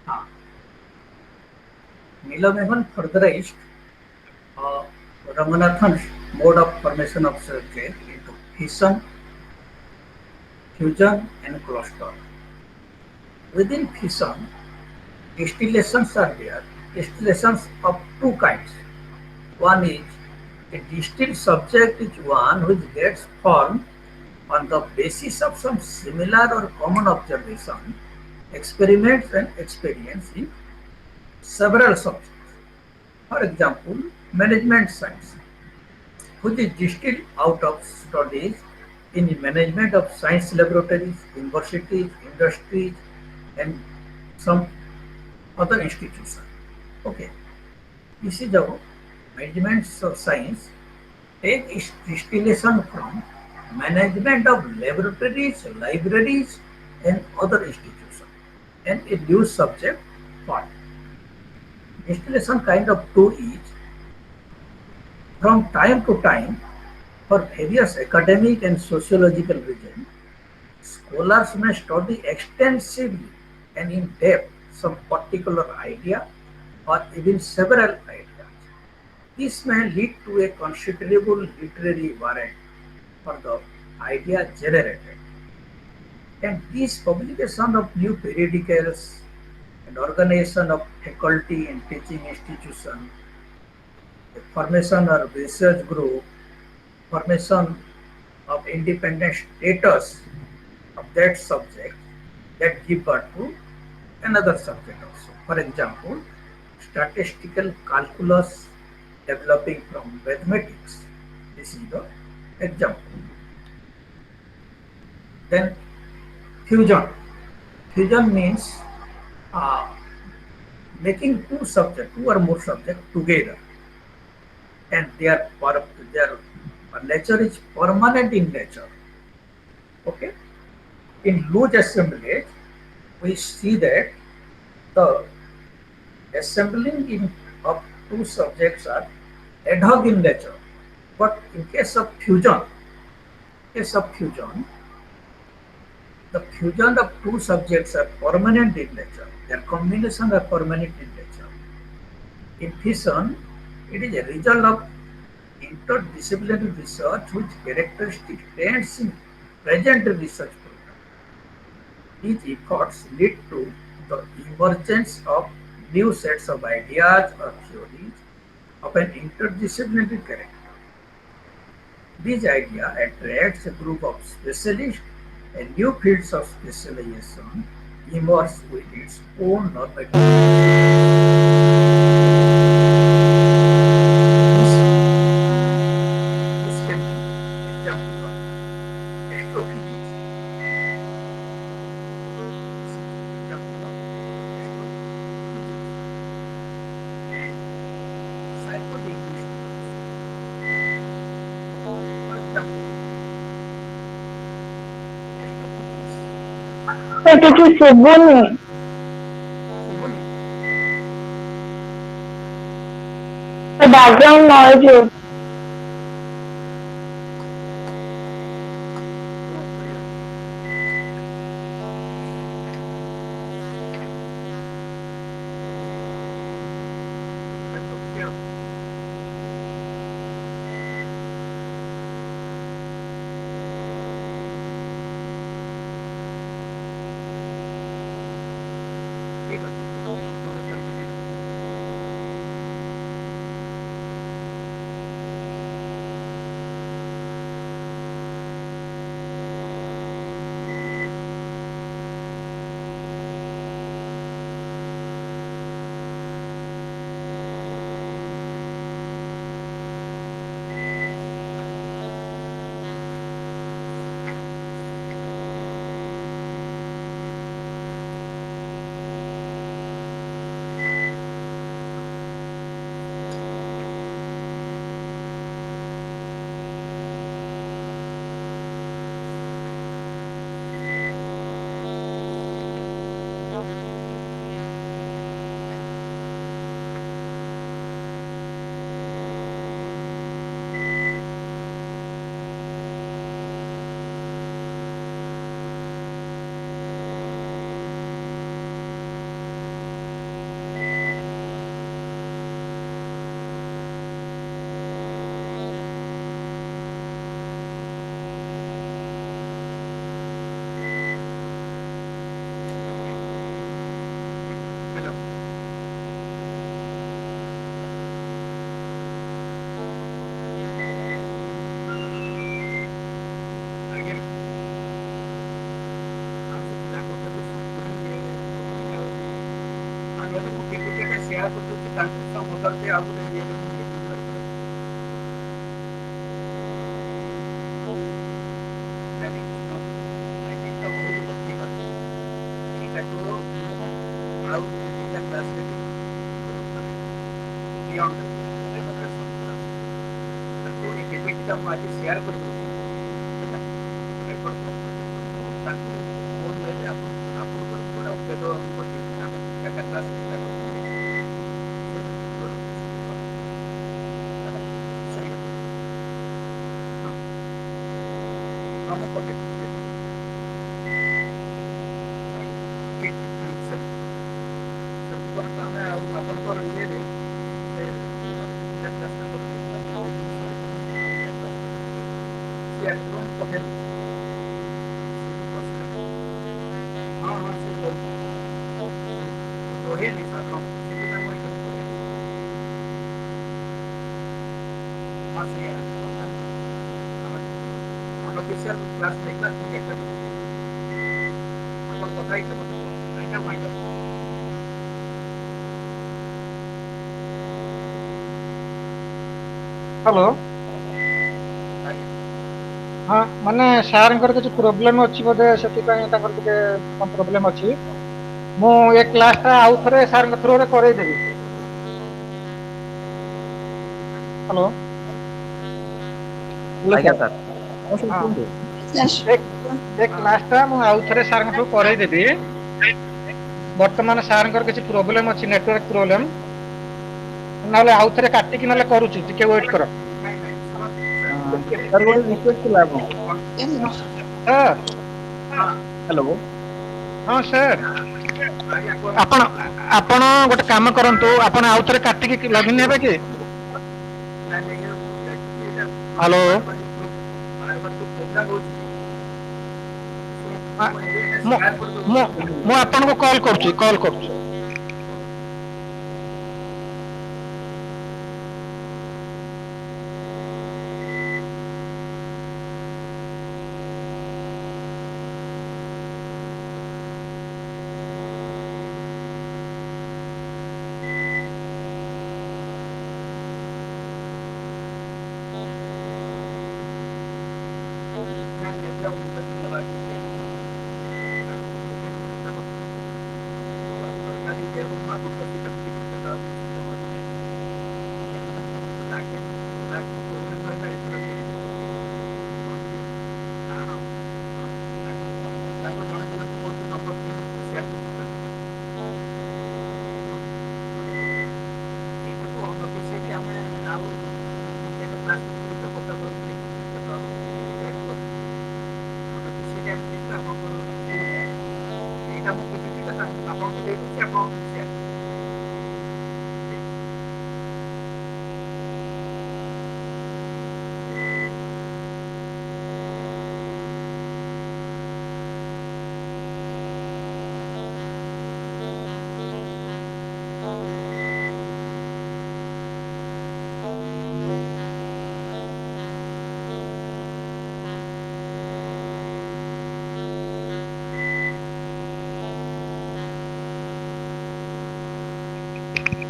ହଁ Nilamekhan furtherized Ramanathan's mode of formation of subject into fission, fusion, and cluster. Within fission, distillations are there. Distillations of two kinds. One is a distilled subject is one which gets formed on the basis of some similar or common observation, experiments, and experience in several subjects. For example, management science, which is distilled out of studies in the management of science laboratories, universities, industries, and some other institutions. Okay, this is our management of science take its distillation from management of laboratories, libraries, and other institutions, and a new subject part. Distillation kind of two is from time to time for various academic and sociological reasons. Scholars may study extensively and in depth some particular idea or even several ideas. This may lead to a considerable literary warrant for the idea generated. And this publication of new periodicals and organization of faculty and teaching institution, the formation of research group, formation of independent status of that subject that give birth to another subject also. For example, statistical calculus developing from mathematics. This is the example. Then fusion. Fusion means uh, making two or more subjects together, and their nature is permanent in nature. Okay. In loose assemblage, we see that the assembling of two subjects are ad hoc in nature. But in case of fusion, the fusion of two subjects are permanent in nature. Their combination are permanent in nature. In fission, it is a result of interdisciplinary research which characteristic trends in present research program. These efforts lead to the emergence of new sets of ideas or theories of an interdisciplinary character. This idea attracts a group of specialists and new fields of specialization emerge with its own normative. This can be example of astrophysics, example of astrophysics, and psycholinguistics. For example, Sir, କିଛି ଶୁଭୁନି। Background noise ହଉଛି। ପିପିଟିଟା ମୁଁ ଆଜି share କରିଦେଉଛି ହେଲା record ତାକୁ phone ଦେଲେ ଆପଣଙ୍କର ଗୋଟେ ବେଦ ଆମେ ଚାରିଟା କ୍ଲାସ୍ ହଁ ମୁଁ ପଠେଇଦେବି ସେମିତି କରନ୍ତୁ ଆମେ ଆଉ ଆପଣଙ୍କର ଇଏରେ ହଁ ହଁ ସେ ରହେନି ସାର୍ ସେଥିପାଇଁ ମୁଁ ହଁ ସେ ଅନଅଫିସିଆଲ କ୍ଲାସ୍ ନେଇକି ଆପଣ କଥା ହେଇଥିଲେ ମୋତେ ଆଇଟା ମାଇଣ୍ଡ ହ୍ୟାଲୋ ହଁ ମାନେ ସାର୍ଙ୍କର କିଛି ପ୍ରୋବ୍ଲେମ ଅଛି ବୋଧେ ସେଥିପାଇଁ ତାଙ୍କର ଟିକେ କଣ ପ୍ରୋବ୍ଲେମ ଅଛି ମୁଁ ଏ କ୍ଲାସ ଟା ଆଉ ଥରେ ସାର୍ଙ୍କ ଥ୍ରୋରେ କରେଇଦେବି ହ୍ୟାଲୋ ହ୍ୟାଲୋ ଆଜ୍ଞା ସାର୍। ସାର୍ ହଁ ସାର୍ କୁହନ୍ତୁ। ଏ କ୍ଲାସ ଟା ମୁଁ ଆଉ ଥରେ ସାର୍ଙ୍କ ଥ୍ରୁ କରେଇଦେବି ବର୍ତ୍ତମାନ ସାର୍ଙ୍କର କିଛି ପ୍ରୋବ୍ଲେମ ଅଛି ନେଟୱାର୍କ ପ୍ରୋବ୍ଲେମ ନହେଲେ ଆଉ ଥରେ କାଟିକି ନହେଲେ କରୁଛି ଟିକେ ୱେଟ୍ କର ସାର୍ ଗୋଟେ ରିକ୍ୱେଷ୍ଟ ଥିଲା ଆପଣଙ୍କୁ। ସାର୍ ହ୍ୟାଲୋ ହଁ ସାର୍ ଆପଣ ଆପଣ ଗୋଟେ କାମ କରନ୍ତୁ ଆପଣ ଆଉ ଥରେ କାଟିକି ଲଗଇନ୍ ହେବେ କି ହ୍ୟାଲୋ ମୁଁ ମୁଁ ମୁଁ ଆପଣଙ୍କୁ କଲ୍ କରୁଛି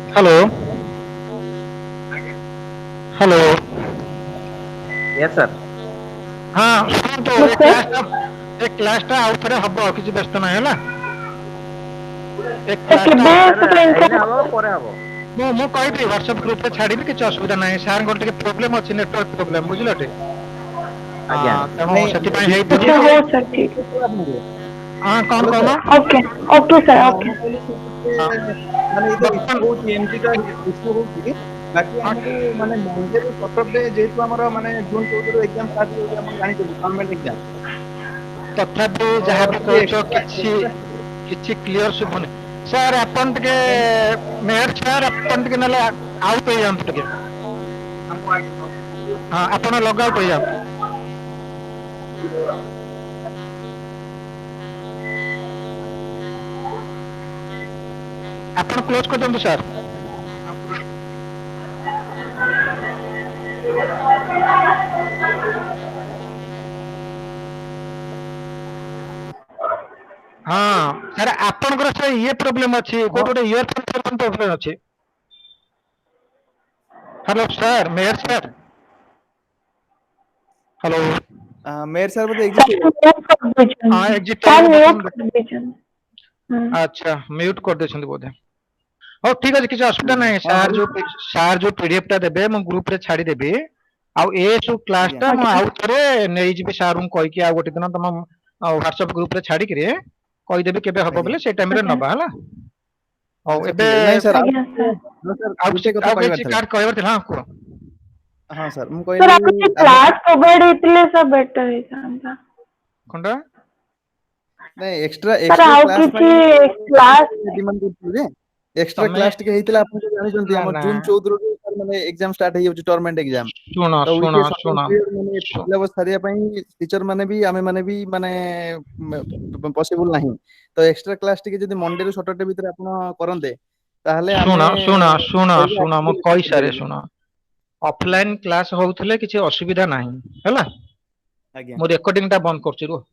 ହ୍ୟାଲୋ ହ୍ୟାଲୋ ୟେସ୍ ସାର୍ ହଁ ଶୁଣନ୍ତୁ ଏ କ୍ଲାସ ଟା ଆଉ ଥରେ ହବ କିଛି ବ୍ୟସ୍ତ ନାହିଁ ହେଲା ଏ କ୍ଲାସ ଟା ଏଇନେ ହବ ପରେ ହବ ମୁଁ କହିବି ହ୍ୱାଟ୍ସଆପ ଗ୍ରୁପରେ ଛାଡ଼ିବି କିଛି ଅସୁବିଧା ନାହିଁ ସାର୍ଙ୍କର ଟିକେ ପ୍ରୋବ୍ଲେମ ଅଛି ନେଟୱାର୍କ ପ୍ରୋବ୍ଲେମ ବୁଝିଲଟି ଆଜ୍ଞା ତେଣୁ ନାଇଁ ସେଥିପାଇଁ ହେଇଥିବ अच्छा हो सर ରିକ୍ୱେଷ୍ଟ ठीक है ଥିଲା ଆପଣଙ୍କୁ। ହଁ କଣ ହ୍ୟାଲୋ କହୁନ sir. Okay okay sir okay ମୁଁ କହିଲି କି ହଁ ଟିକେ ମାନେ ଏଇ ତ ଇସ୍ୟୁ ବର୍ତ୍ତମାନ ହଉଛି ଏମତି ଟା ଇସ୍ୟୁ ହଉଛି ବାକି ହଁ ଆମକୁ ମାନେ ମଣ୍ଡେ ସଟରଡେ ଯେହେତୁ ଆମର ମାନେ ଜୁନ 14 ରୁ ଏକ୍ସାମ ଷ୍ଟାର୍ଟ ହେଇଯାଉଛି ଆପଣ ଜାଣିଛନ୍ତି ଗଭର୍ଣ୍ଣମେଣ୍ଟ ଏକ୍ସାମ ତଥାପି ତ ଯାହା ବି ଟିକେ କହୁଛ ଏକ୍ସଟ୍ରା କିଛି କ୍ଲିୟର ଶୁଭୁନି ସାର୍ ଆପଣ ଟିକେ ମେୟର ସାର୍ ଆପଣ ଟିକେ ନହେଲେ ଆଉଟ ହେଇଯାଆନ୍ତୁ ଟିକେ ହଁ ଆପଣ ଲଗ ଆଉଟ୍ ହେଇଯାଆନ୍ତୁ ଆପଣ କ୍ଲୋଜ କରିଦିଅନ୍ତୁ ସାର୍ ହଁ ସାର୍ ଆପଣଙ୍କର ସେ ଇଏ ପ୍ରୋବ୍ଲେମ ଅଛି କୋଉଠି ଗୋଟେ ଇୟରଫୋନ ପ୍ରୋବ୍ଲେମ ଅଛି hello sir mayor sir hello mayor sir ବୋଧେ सर ଏକ୍ଜିଟ୍ म्यूट कर दीजिए हाँ एग्जिट सर हेବାକୁ म्यूट ବଟन कर दीजिए ଆଚ୍ଛା ମ୍ୟୁଟ କରିଦେଇଛନ୍ତି ବୋଧେ ହଉ ଠିକ ଅଛି କିଛି ଅସୁବିଧା ନାହିଁ ହଁ ହଉ ସାର୍ ଯୋଉ ପିଡିଏଫ ଟା ଦେବେ ମୁଁ ଗ୍ରୁପ ରେ ଛାଡିଦେବି ଆଉ ଏ ସବୁ କ୍ଲାସ ଆଜ୍ଞା ଟା ମୁଁ ଆଜ୍ଞା ଆଉ ଥରେ ନେଇଯିବି ସାର୍ ଙ୍କୁ କହିକି ଆଉ ଗୋଟେ ଦିନ ତମ ହ୍ୱାଟ୍ସଆପ ଗ୍ରୁପ ରେ ଛାଡିକିରି କହିଦେବି କେବେ ହବ ଆଜ୍ଞା ବୋଲେ ସେଇ ଟାଇମ ରେ ଆଜ୍ଞା ନବା ହେଲା। ହଉ ଆଚ୍ଛା ଏବେ ଠିକ ଅଛି। ନାଇଁ ସାର୍ ଆଜ୍ଞା ସାର୍। ସାର୍ ଆଉ ଗୋଟେ କଥା ଆଉ କହିବାର କିଛି ଥିଲା। କାର୍ କହିବାର ଥିଲା? ହଁ କୁହ। ହଁ ସାର୍ ମୁଁ ସାର୍ କହିଲି ଆଉ କିଛି ଆମେ କ୍ଲାସ ପ୍ରୋଭାଇଡ ହେଇଥିଲେ ସାର୍ ବେଟର ହେଇଥାନ୍ତା। କଣଟା? ନାଇଁ ଏକ୍ସଟ୍ରା ସାର୍ ଏକ୍ସଟ୍ରା ଆଉ କ୍ଲାସ କିଛି ପାଇଁ କ୍ଲାସ ଡିମାଣ୍ଡ କରୁଥିଲୁ ଯେ ଏକ୍ସଟ୍ରା ତମେ କ୍ଲାସ ଟିକେ ହେଇଥିଲା ଆପଣ ତ ଜାଣିଛନ୍ତି ନା ଆମର ନା ଜୁନ 14 ରୁ ମାନେ ଏକ୍ସାମ ଷ୍ଟାର୍ଟ ହେଇଯାଉଛି ଟର୍ନାମେଣ୍ଟ ଏକ୍ସାମ। ଶୁଣ ତ ଶୁଣ ଶୁଣ ମାନେ ଶୁ- ସିଲାବସ ସାରିବା ପାଇଁ ଟିଚର ମାନେ ବି ଆମେ ମାନେ ବି ମାନେ ପସିବୁଲ ନାହିଁ। ତ ଏକ୍ସଟ୍ରା କ୍ଲାସ ଟିକେ ଯଦି ମଣ୍ଡେ ରୁ ସଟରଡେ ଭିତରେ ଆପଣ କରନ୍ତେ ତାହେଲେ ଆମେ ଶୁଣ ଶୁଣ ଶୁଣ ଯାଇକି ଶୁଣ ମୁଁ actually କହିସାରେ କରିପାରିବୁ। ଶୁଣ। ଅଫଲାଇନ କ୍ଲାସ ହଉଥିଲେ କିଛି ଅସୁବିଧା ନାହିଁ ହେଲା। ଆଜ୍ଞା ମୁଁ ରେକର୍ଡିଂ ଟା ବନ୍ଦ କରୁଛି ରୁହ।